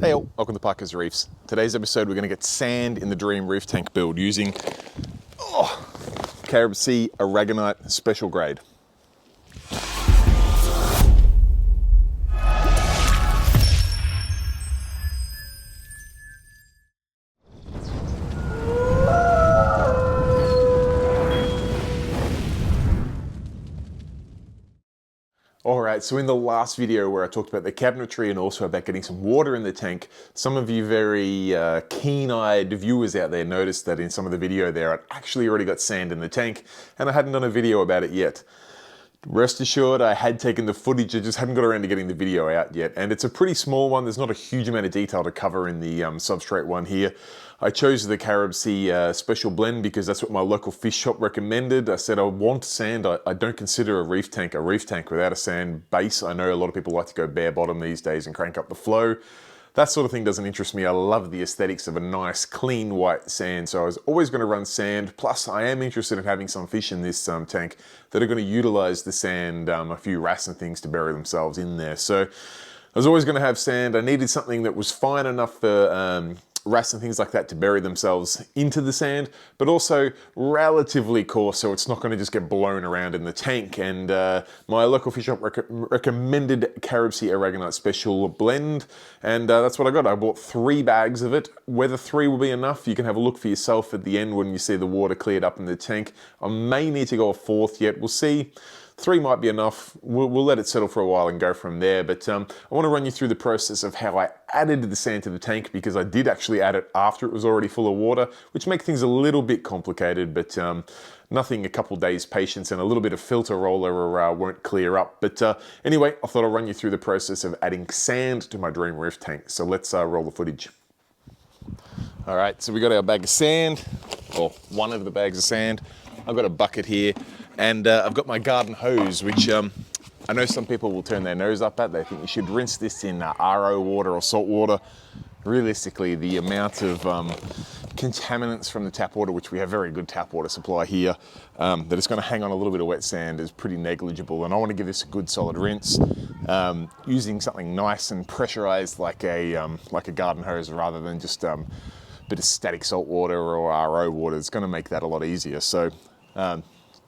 Hey all, welcome to Parker's Reefs. Today's episode we're going to get sand in the Dream Reef Tank build using Carib Sea Aragonite Special Grade. Alright, so in the last video where I talked about the cabinetry and also about getting some water in the tank, some of you very keen-eyed viewers out there noticed that in some of the video there I'd actually already got sand in the tank and I hadn't done a video about it yet. Rest assured I had taken the footage, I just hadn't got around to getting the video out yet, and it's a pretty small one. There's not a huge amount of detail to cover in the substrate one here. I chose the Carib Sea Special Blend because that's what my local fish shop recommended. I said I want sand. I don't consider a reef tank without a sand base. I know a lot of people like to go bare bottom these days and crank up the flow. That sort of thing doesn't interest me. I love the aesthetics of a nice, clean, white sand. So I was always going to run sand. Plus, I am interested in having some fish in this tank that are going to utilize the sand, a few wrasse and things to bury themselves in there. So I was always going to have sand. I needed something that was fine enough for wrasse and things like that to bury themselves into the sand, but also relatively coarse, so it's not going to just get blown around in the tank. And my local fish shop recommended Carib Sea Aragonite Special Blend, and that's what I got. I bought 3 bags of it. Whether 3 will be enough, you can have a look for yourself at the end when you see the water cleared up in the tank. I may need to go a 4th yet, we'll see. 3 might be enough. We'll let it settle for a while and go from there. But I want to run you through the process of how I added the sand to the tank, because I did actually add it after it was already full of water, which makes things a little bit complicated, but nothing a couple days patience and a little bit of filter roller won't clear up. But anyway, I thought I'd run you through the process of adding sand to my Dream Reef Tank. So let's roll the footage. All right, so we got our bag of sand, or one of the bags of sand. I've got a bucket here, and I've got my garden hose, which I know some people will turn their nose up at. They think you should rinse this in RO water or salt water. Realistically, the amount of contaminants from the tap water, which we have very good tap water supply here, that it's going to hang on a little bit of wet sand is pretty negligible. And I want to give this a good solid rinse using something nice and pressurized like a garden hose, rather than just a bit of static salt water or RO water. It's going to make that a lot easier. So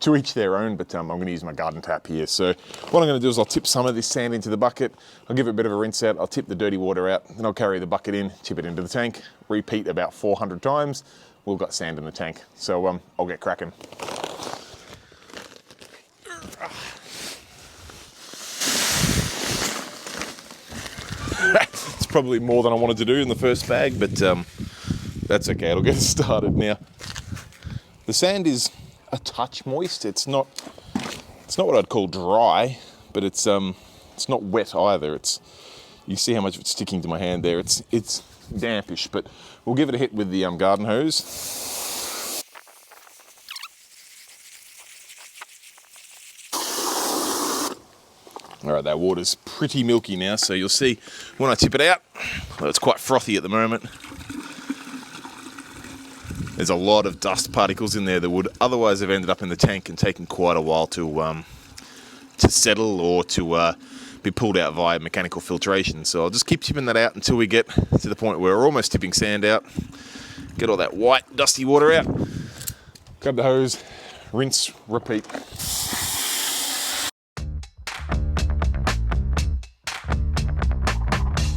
to each their own, but I'm going to use my garden tap here. So what I'm going to do is I'll tip some of this sand into the bucket. I'll give it a bit of a rinse out. I'll tip the dirty water out, then I'll carry the bucket in, tip it into the tank, repeat about 400 times. We've got sand in the tank. So I'll get cracking. It's probably more than I wanted to do in the first bag, but that's okay. It'll get us started now. The sand is a touch moist. It's not what I'd call dry, but it's not wet either. You see how much of it's sticking to my hand there. It's dampish, but we'll give it a hit with the garden hose. All right, that water's pretty milky now, so you'll see when I tip it out, well, it's quite frothy at the moment. There's a lot of dust particles in there that would otherwise have ended up in the tank and taken quite a while to settle or to be pulled out via mechanical filtration. So I'll just keep tipping that out until we get to the point where we're almost tipping sand out. Get all that white, dusty water out. Grab the hose, rinse, repeat.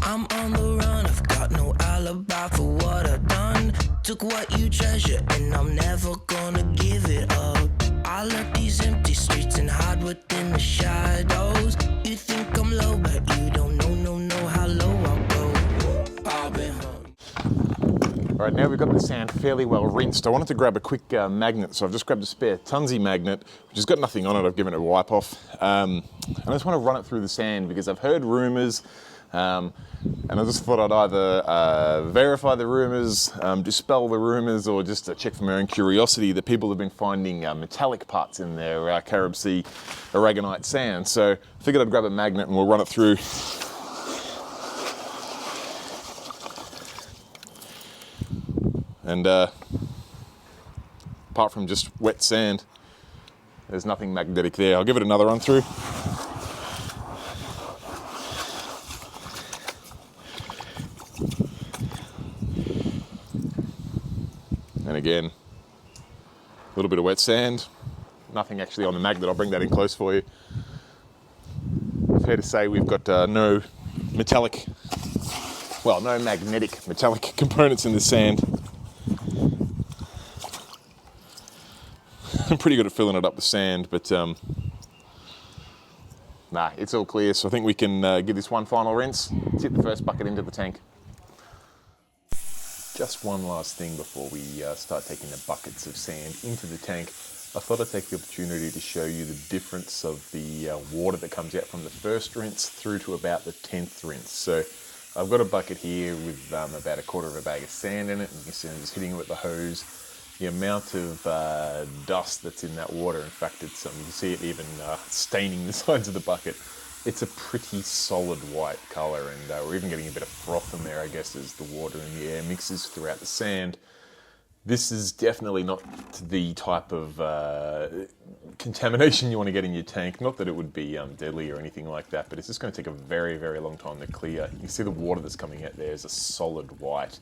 I'm on the run, I've got no alibi for what I've done. Took what you treasure and I'm never gonna give it up. I left these empty streets and hide within the shadows. You think I'm low, but you don't know how low I'll go. I've been hung. All right, now we've got the sand fairly well rinsed. I wanted to grab a quick magnet, so I've just grabbed a spare Tunzi magnet, which has got nothing on it. I've given it a wipe off. And I just want to run it through the sand because I've heard rumours, and I just thought I'd either verify the rumours, dispel the rumours, or just check for my own curiosity that people have been finding metallic parts in their Carib Sea Aragonite sand. So I figured I'd grab a magnet and we'll run it through. And apart from just wet sand, there's nothing magnetic there. I'll give it another run through. And again, a little bit of wet sand. Nothing actually on the magnet. I'll bring that in close for you. Fair to say we've got no magnetic metallic components in the sand. I'm pretty good at filling it up with sand, but nah, it's all clear. So I think we can give this one final rinse, tip the first bucket into the tank. Just one last thing before we start taking the buckets of sand into the tank. I thought I'd take the opportunity to show you the difference of the water that comes out from the first rinse through to about the 10th rinse. So I've got a bucket here with about 1/4 of a bag of sand in it, and you can see I'm just hitting it with the hose. The amount of dust that's in that water, in fact, you can see it even staining the sides of the bucket. It's a pretty solid white color, and we're even getting a bit of froth in there, I guess, as the water and the air mixes throughout the sand. This is definitely not the type of contamination you want to get in your tank. Not that it would be deadly or anything like that, but it's just going to take a very, very long time to clear. You can see the water that's coming out there is a solid white.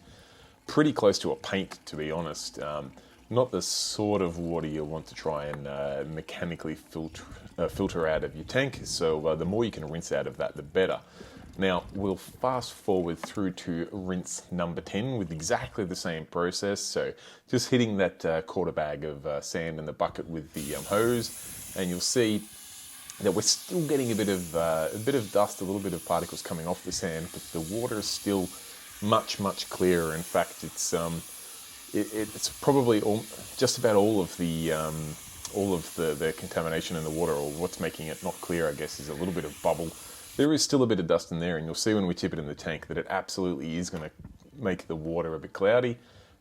Pretty close to a paint, to be honest. Not the sort of water you want to try and mechanically filter out of your tank. So the more you can rinse out of that, the better. Now, we'll fast forward through to rinse number 10 with exactly the same process. So just hitting that 1/4 bag of sand in the bucket with the hose, and you'll see that we're still getting a bit of dust, a little bit of particles coming off the sand, but the water is still much, much clearer. In fact, it's probably just about all of the contamination in the water, or what's making it not clear, I guess, is a little bit of bubble. There is still a bit of dust in there, and you'll see when we tip it in the tank that it absolutely is going to make the water a bit cloudy.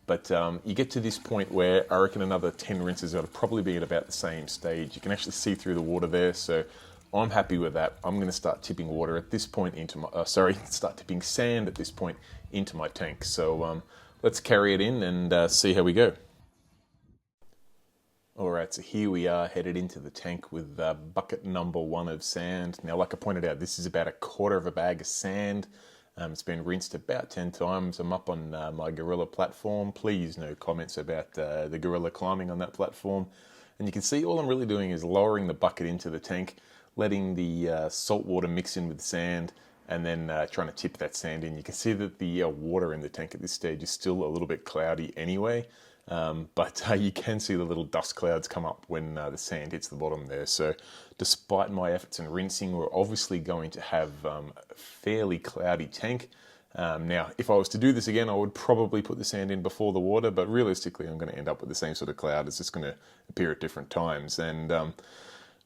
But you get to this point where I reckon another 10 rinses ought to probably be at about the same stage. You can actually see through the water there, so I'm happy with that. I'm going to start tipping water at this point into my, start tipping sand at this point into my tank. So let's carry it in and see how we go. Alright, so here we are headed into the tank with bucket number 1 of sand. Now, like I pointed out, this is about 1/4 of a bag of sand. It's been rinsed about 10 times. I'm up on my Gorilla platform. Please, no comments about the Gorilla climbing on that platform. And you can see all I'm really doing is lowering the bucket into the tank, letting the salt water mix in with the sand, and then trying to tip that sand in. You can see that the water in the tank at this stage is still a little bit cloudy anyway. But you can see the little dust clouds come up when the sand hits the bottom there. So despite my efforts in rinsing, we're obviously going to have a fairly cloudy tank. Now, if I was to do this again, I would probably put the sand in before the water, but realistically, I'm going to end up with the same sort of cloud. It's just going to appear at different times. And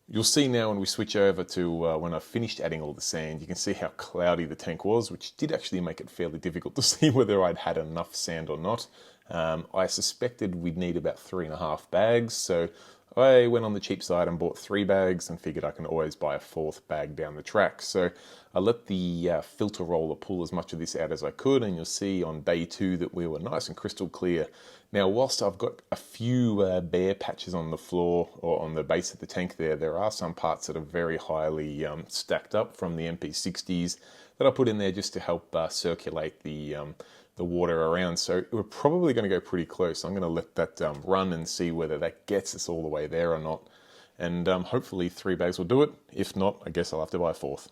you'll see now when we switch over to when I've finished adding all the sand, you can see how cloudy the tank was, which did actually make it fairly difficult to see whether I'd had enough sand or not. I suspected we'd need about 3.5 bags, so I went on the cheap side and bought 3 bags and figured I can always buy a 4th bag down the track. So I let the filter roller pull as much of this out as I could, and you'll see on day 2 that we were nice and crystal clear. Now, whilst I've got a few bare patches on the floor or on the base of the tank there are some parts that are very highly stacked up from the MP60s that I put in there just to help circulate the water around. So we're probably going to go pretty close. I'm going to let that run and see whether that gets us all the way there or not. And hopefully 3 bags will do it. If not, I guess I'll have to buy a 4th.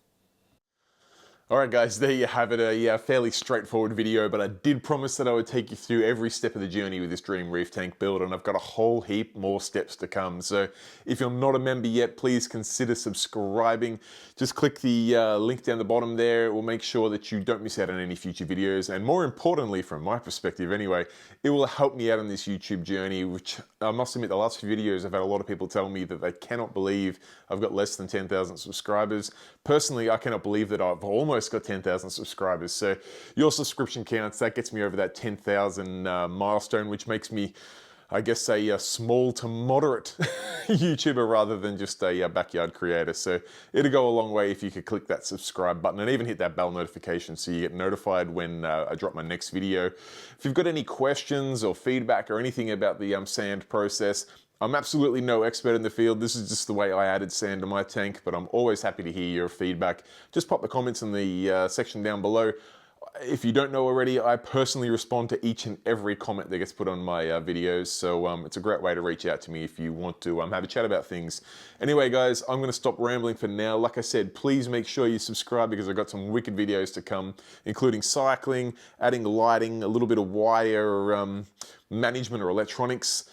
Alright guys, there you have it, a fairly straightforward video, but I did promise that I would take you through every step of the journey with this Dream Reef Tank build, and I've got a whole heap more steps to come. So if you're not a member yet, please consider subscribing. Just click the link down the bottom there. It will make sure that you don't miss out on any future videos, and more importantly, from my perspective anyway, it will help me out on this YouTube journey, which I must admit, the last few videos I've had a lot of people tell me that they cannot believe I've got less than 10,000 subscribers. Personally, I cannot believe that I've almost got 10,000 subscribers. So your subscription counts, that gets me over that 10,000 milestone, which makes me, I guess, a small to moderate YouTuber rather than just a backyard creator. So it'll go a long way if you could click that subscribe button and even hit that bell notification so you get notified when I drop my next video. If you've got any questions or feedback or anything about the sand process, I'm absolutely no expert in the field. This is just the way I added sand to my tank, but I'm always happy to hear your feedback. Just pop the comments in the section down below. If you don't know already, I personally respond to each and every comment that gets put on my videos, so it's a great way to reach out to me if you want to have a chat about things. Anyway guys, I'm going to stop rambling for now. Like I said, please make sure you subscribe because I've got some wicked videos to come, including cycling, adding lighting, a little bit of wire management or electronics,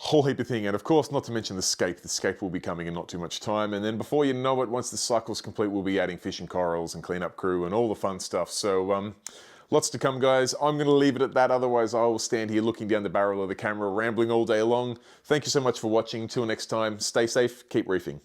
whole heap of thing, and of course not to mention the scape. The scape will be coming in not too much time, and then before you know it, once the cycle's complete, we'll be adding fishing corals and cleanup crew and all the fun stuff. So lots to come guys. I'm going to leave it at that, otherwise I will stand here looking down the barrel of the camera rambling all day long. Thank you so much for watching. Till next time, stay safe, keep reefing.